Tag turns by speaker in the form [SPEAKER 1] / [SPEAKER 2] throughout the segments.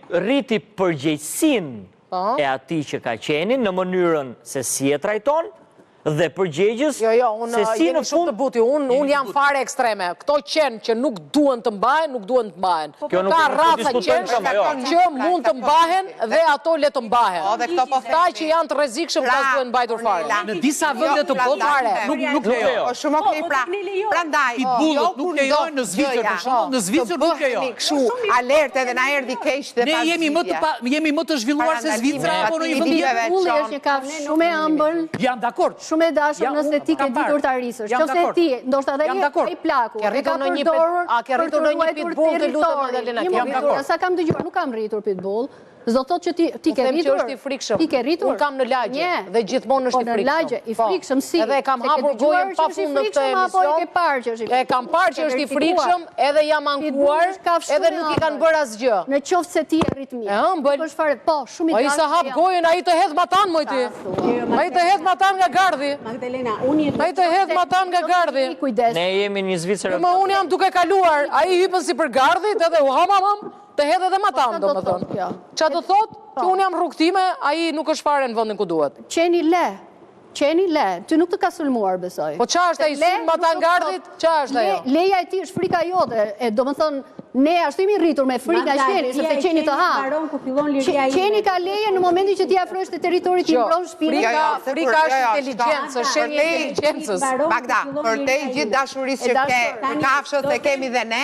[SPEAKER 1] rriti përgjegjësinë e atij që ka qenë në mënyrën se si e trajton dhe përgjegjës
[SPEAKER 2] unë jeni shumë të buti, unë jam fare ekstreme. Këto qenë që nuk duhen të mbahen, nuk duhen të mbahen. Ka raca qenë që mund të mbahen dhe ato le të mbahen. Këta që janë të rrezikshëm pas duhen mbajtur fare.
[SPEAKER 3] Në disa vende të botës nuk lejo.
[SPEAKER 4] Shumë okej, prandaj,
[SPEAKER 3] pitbullët nuk lejojnë në Zvicër, për shembull, në Zvicër nuk lejojnë.
[SPEAKER 4] Kështu alert edhe na erdhi keq dhe
[SPEAKER 3] ne jemi më të zhvilluar se Zvicra apo në një vend.
[SPEAKER 5] Pitbulli është një kafshë shumë e ëmbël.
[SPEAKER 3] Jam dakord.
[SPEAKER 5] Shumë e dashur nëse ti ke ditur ta rrisësh. Nëse ti, ndoshta edhe ai plaku.
[SPEAKER 2] Ke rritur në një pitbull të lutem Magdalena.
[SPEAKER 5] Sa kam dëgjuar, nuk kam rritur pitbull. Zdo thot që ti ke rritur. Ti ke rritur.
[SPEAKER 2] Unë kam në lagje dhe gjithmonë është i frikshëm.
[SPEAKER 5] Në lagje, i frikshëm si.
[SPEAKER 2] Edhe kam hapur gojën pafund në këtë emision. E kam parë që është i frikshëm, edhe jam ankuar, edhe nuk i kanë bërë asgjë.
[SPEAKER 5] Në qoftë se ti e rrit mirë.
[SPEAKER 2] E ëmbël.
[SPEAKER 5] Po, shumë i dashur.
[SPEAKER 2] Ai sa hap gojën, ai të hedh matan moj ti. Ai të hedh matan nga gardhi.
[SPEAKER 6] Magdalena, unë
[SPEAKER 2] ai të hedh matan nga gardhi.
[SPEAKER 1] Ne jemi në Zvicër.
[SPEAKER 2] Më unë jam duke kaluar, ai hypën si për gardhit edhe u ham. Të hedhe dhe matan, do më thonë. Qa do thot? Që unë jam rrugtime, aji nuk është fare në vëndin ku duhet.
[SPEAKER 5] Qeni le, ty nuk të ka sulmuar, besoj.
[SPEAKER 2] Po qa është e i sulmë matan gardit? Qa është e jo?
[SPEAKER 5] Leja e ti është frika jote, do më thonë, ne ashtu imi rritur me frika qeni, sepse qeni të ha. Qeni ka leje në momentin që ti afrosh të teritorit që i mbron shpinë.
[SPEAKER 2] Frika është inteligencë, shenje inteligencës.
[SPEAKER 4] Magda, për te i gjithë dashurisë që ke kafshët e kemi dhe ne,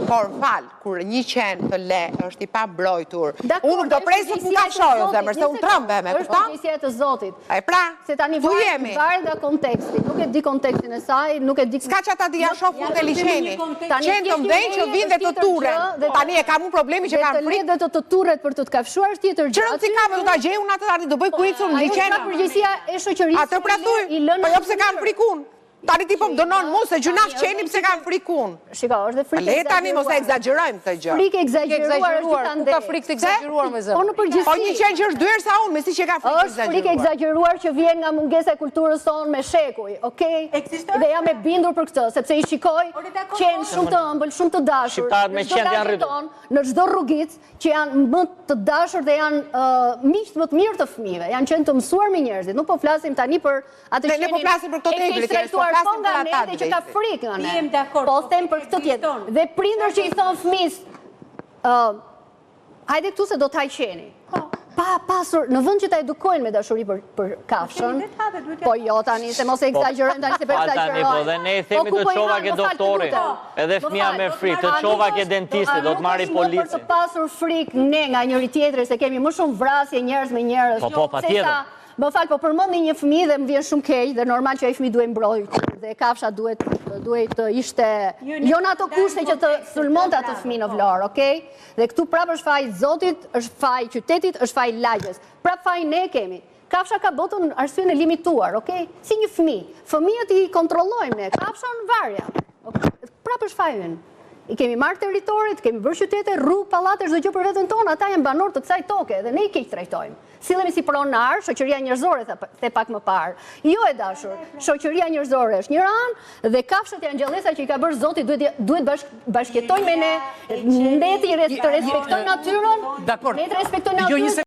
[SPEAKER 4] por falë, kur një qenë të le është i pa mbrojtur, unë do presë të ka shojë, zemër, se unë trëmbe me,
[SPEAKER 5] është përgjësia të Zotit.
[SPEAKER 4] E pra,
[SPEAKER 5] tu jemi. Varë nga konteksti, nuk e di kontekstin e saj, nuk e di...
[SPEAKER 4] Ska që ata di janë shofë në të liqeni, qenë të mdejnë që vinë dhe të turen, tani e ka mu problemi që kanë frikë.
[SPEAKER 5] Dhe të turet për të të kafshuar është tjetër gjatë.
[SPEAKER 4] Qërën si ka me du të gjej unë atë tani, do bëj kuicur në liqeni.
[SPEAKER 5] Ajo është përgjësia e shoqërisë.
[SPEAKER 4] Atë pra thuj, po jo pse kanë frikun. Tani ti po më dënon mu se gjunaf qeni pëse kanë frikun.
[SPEAKER 5] Shika, është dhe frikë
[SPEAKER 4] exageruar. Le tani mos e exagerojmë të gjë.
[SPEAKER 5] Frikë exageruar është gjithandej.
[SPEAKER 2] Ku ka frikë të exageruar me zë?
[SPEAKER 5] Po në përgjithësi.
[SPEAKER 4] Po një qenë që është dyrë sa unë, me si që ka frikë exageruar.
[SPEAKER 5] Është frikë exageruar që vjen nga mungesa e kulturës tonë me shekuj, okej? Dhe jam e bindur për këtë, sepse i shikoj qenë shumë të ëmbël, shumë të dashur.
[SPEAKER 1] Shqiptarët me qenë janë rritur.
[SPEAKER 5] Në çdo rrugicë që janë më të dashur dhe janë miq më të mirë të fëmijëve, janë qenë të mësuar me njerëzit. Nuk po flasim tani për atë
[SPEAKER 4] qenë. Ne po flasim për këto teglit, po flasim për ata
[SPEAKER 5] që ka frikë nga ne. Po them për këtë tjetër. Dhe prindër që i thon fëmis, hajde këtu se do t'haj qeni. Pa pasur, në vend që ta edukojnë me dashuri për kafshën. Po jo tani, se mos e exagerojmë tani se për exagerojmë.
[SPEAKER 1] Po dhe ne i themi të qova ke doktori, edhe fëmia me frikë, të qova ke dentisti, do të marri polici.
[SPEAKER 5] Për të pasur frikë ne nga njëri tjetri, se kemi më shumë vrasje njerëz me njerëz.
[SPEAKER 1] Po, patjetër.
[SPEAKER 5] Më falë, po përmend një fëmijë dhe më vjen shumë keq dhe normal që ai fëmijë duhet mbrojtur dhe kafsha duhet të ishte jo në ato kushte që të sulmonte atë fëmijë në Vlorë, okay? Dhe këtu prapë është faji Zotit, është faji qytetit, është faji lagjes. Prapë faji ne kemi. Kafsha ka botën arsyen e limituar, okay? Si një fëmijë. Fëmijët i kontrollojmë ne, kafsha në varja. Prapë është faji ynë. I kemi marrë territorit, kemi bërë qytete, rrugë, pallate, çdo gjë për veten tonë, ata janë banorë të kësaj toke dhe ne i keq trajtojmë. Sillemi si pronar, shoqëria njerëzore the pak më parë. Jo e dashur, shoqëria njerëzore është një anë dhe kafshët janë gjallësa që i ka bërë Zoti, duhet bashkëjetojnë me ne, ne të respektojnë natyrën, ne të respektojnë natyrën.